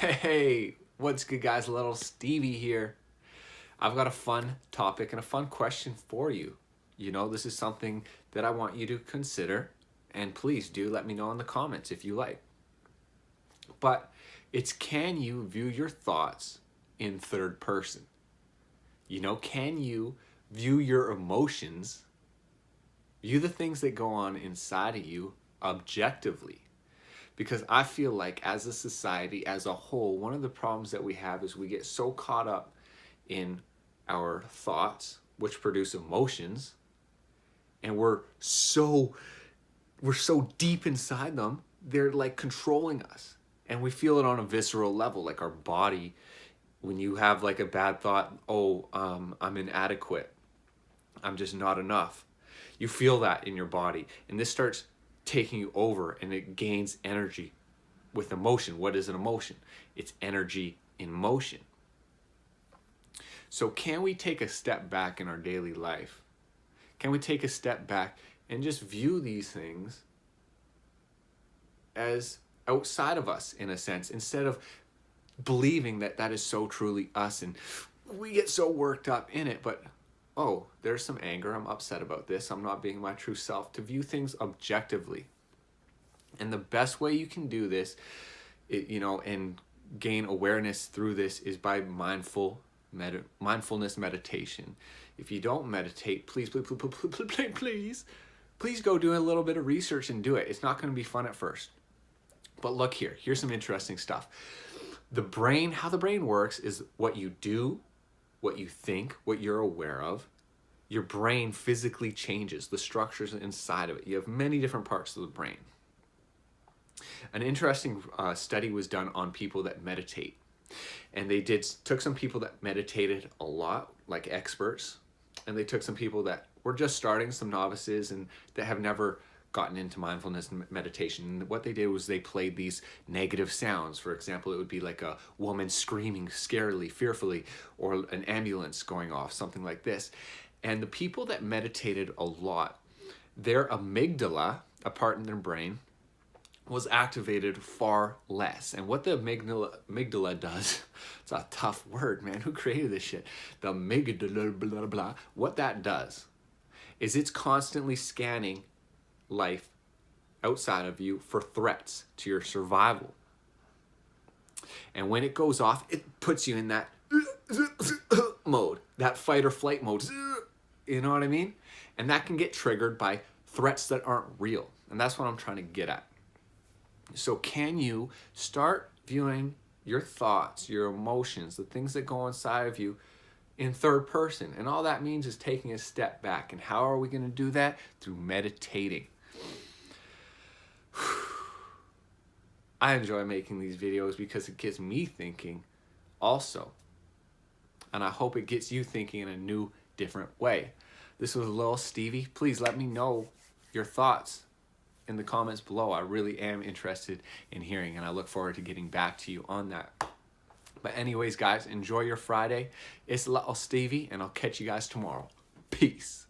Hey, what's good, guys? Little Stevie here. I've got a fun topic and a fun question for you. This is something that I want you to consider, and please do let me know in the comments if you like. But it's, can you view your thoughts in third person? Can you view your emotions, view the things that go on inside of you objectively? Because I feel like as a society, as a whole, one of the problems that we have is we get so caught up in our thoughts, which produce emotions, and we're so deep inside them, they're like controlling us. And we feel it on a visceral level, like our body. When you have like a bad thought, I'm inadequate, I'm just not enough. You feel that in your body, and this starts taking you over, and it gains energy with emotion. What is an emotion? It's energy in motion. So can we take a step back in our daily life? Can we take a step back and just view these things as outside of us, in a sense, instead of believing that that is so truly us, and we get so worked up in it, but there's some anger, I'm upset about this, I'm not being my true self, to view things objectively. And the best way you can do this, and gain awareness through this, is by mindfulness meditation. If you don't meditate, please go do a little bit of research and do it. It's not going to be fun at first. But look here, here's some interesting stuff. How the brain works is what you do, what you think, what you're aware of. Your brain physically changes the structures inside of it. You have many different parts of the brain. An interesting study was done on people that meditate. And they took some people that meditated a lot, like experts, and they took some people that were just starting, some novices, and that have never gotten into mindfulness and meditation. And what they did was they played these negative sounds. For example, it would be like a woman screaming scarily, fearfully, or an ambulance going off, something like this. And the people that meditated a lot, their amygdala, a part in their brain, was activated far less. And what the amygdala does, it's a tough word, man, who created this shit? The amygdala, blah, blah, what that does is it's constantly scanning life outside of you for threats to your survival. And when it goes off, it puts you in that mode, that fight or flight mode. You know what I mean? And that can get triggered by threats that aren't real. And that's what I'm trying to get at. So can you start viewing your thoughts, your emotions, the things that go inside of you in third person? And all that means is taking a step back. And how are we going to do that? Through meditating. I enjoy making these videos because it gets me thinking also. And I hope it gets you thinking in a new, different way. This was Lil Stevie. Please let me know your thoughts in the comments below. I really am interested in hearing, and I look forward to getting back to you on that. But anyways, guys, enjoy your Friday. It's Lil Stevie, and I'll catch you guys tomorrow. Peace.